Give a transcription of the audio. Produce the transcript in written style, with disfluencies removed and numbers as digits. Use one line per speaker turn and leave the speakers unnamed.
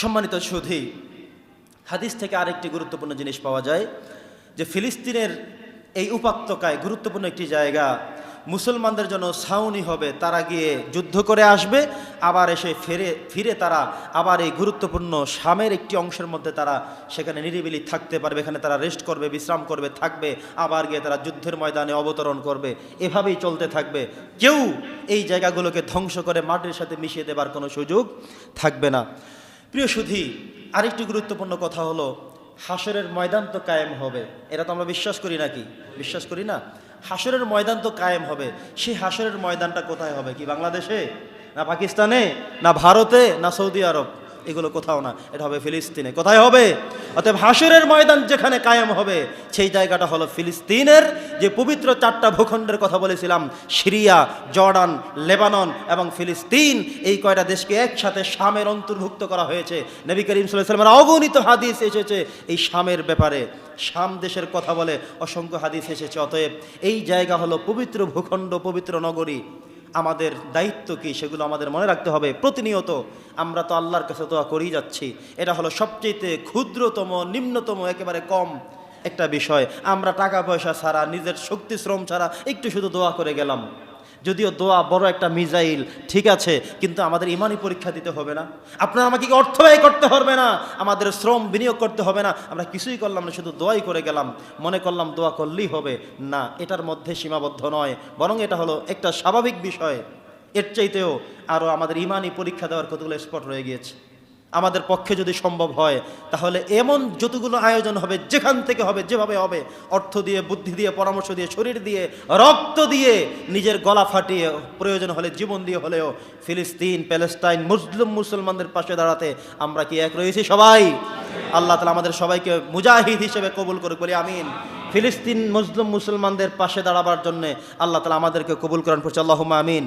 সম্মানিত সুধী, হাদিস থেকে আরেকটি গুরুত্বপূর্ণ জিনিস পাওয়া যায় যে ফিলিস্তিনের এই উপত্যকায় গুরুত্বপূর্ণ একটি জায়গা, মুসলমানদের জন্য ছাউনি হবে। তারা গিয়ে যুদ্ধ করে আসবে, আবার এসে ফিরে তারা আবার এই গুরুত্বপূর্ণ শামের একটি অংশের মধ্যে তারা সেখানে নিরিবিলি থাকতে পারবে। এখানে তারা রেস্ট করবে, বিশ্রাম করবে, থাকবে, আবার গিয়ে তারা যুদ্ধের ময়দানে অবতরণ করবে। এভাবেই চলতে থাকবে। কেউ এই জায়গাগুলোকে ধ্বংস করে মাটির সাথে মিশিয়ে দেবার কোনো সুযোগ থাকবে না। প্রিয় সুধী, আরেকটি গুরুত্বপূর্ণ কথা হলো হাসরের ময়দান তো কায়েম হবে। এটা তো আমরা বিশ্বাস করি নাকি? বিশ্বাস করি না? হাসরের ময়দান তো কায়েম হবে। সেই হাসরের ময়দানটা কোথায় হবে? কি বাংলাদেশে, না পাকিস্তানে, না ভারতে, না সৌদি আরব? এগুলো কোথাও না, এটা হবে ফিলিস্তিনে। কোথায় হবে? অতএব হাসরের ময়দান যেখানে কায়েম হবে সেই জায়গাটা হলো ফিলিস্তিনের যে পবিত্র 4টা ভূখণ্ডের কথা বলেছিলাম, সিরিয়া, জর্ডান, লেবানন এবং ফিলিস্তিন, এই কয়টা দেশকে একসাথে শামের অন্তর্ভুক্ত করা হয়েছে। নবী করিম সাল্লাল্লাহু আলাইহি ওয়াসাল্লামের অগণিত হাদিস এসেছে এই শামের ব্যাপারে। শাম দেশের কথা বলে অসংখ্য হাদিস এসেছে। অতএব এই জায়গা হলো পবিত্র ভূখণ্ড, পবিত্র নগরী। আমাদের দায়িত্ব কি সেগুলো আমাদের মনে রাখতে হবে প্রতিনিয়ত। আমরা তো আল্লাহর কাছে দোয়া করেই যাচ্ছি। এটা হলো সবচেয়ে ক্ষুদ্রতম, নিম্নতম, একেবারে কম একটা বিষয়। আমরা টাকা পয়সা ছাড়া, নিজের শক্তি শ্রম ছাড়া একটু শুধু দোয়া করে গেলাম। যদিও দোয়া বড় একটা মিজাইল, ঠিক আছে, কিন্তু আমাদের ইমানি পরীক্ষা দিতে হবে না? আপনার আমাকে কি অর্থ ব্যয় করতে হবে না? আমাদের শ্রম বিনিয়োগ করতে হবে না? আমরা কিছুই করলাম না, শুধু দোয়াই করে গেলাম, মনে করলাম দোয়া করলেই হবে। না, এটার মধ্যে সীমাবদ্ধ নয়, বরং এটা হলো একটা স্বাভাবিক বিষয়। এর চাইতেও আরও আমাদের ইমানি পরীক্ষা দেওয়ার কতগুলো স্পট রয়ে গিয়েছে। আমাদের পক্ষে যদি সম্ভব হয় তাহলে এমন যতগুলো আয়োজন হবে, যেখান থেকে হবে, যেভাবে হবে, অর্থ দিয়ে, বুদ্ধি দিয়ে, পরামর্শ দিয়ে, শরীর দিয়ে, রক্ত দিয়ে, নিজের গলা ফাটিয়ে, প্রয়োজন হলে জীবন দিয়ে হলেও ফিলিস্তিন, প্যালেস্টাইন, মুসলমানদের পাশে দাঁড়াতে আমরা কি এক রয়েছি সবাই? আল্লাহ তাআলা আমাদের সবাইকে মুজাহিদ হিসেবে কবুল করে, বলি আমিন। ফিলিস্তিন মুসলমানদের পাশে দাঁড়াবার জন্য আল্লাহ তাআলা আমাদেরকে কবুল করেন, পড়ছি আল্লাহুম্মা আমিন।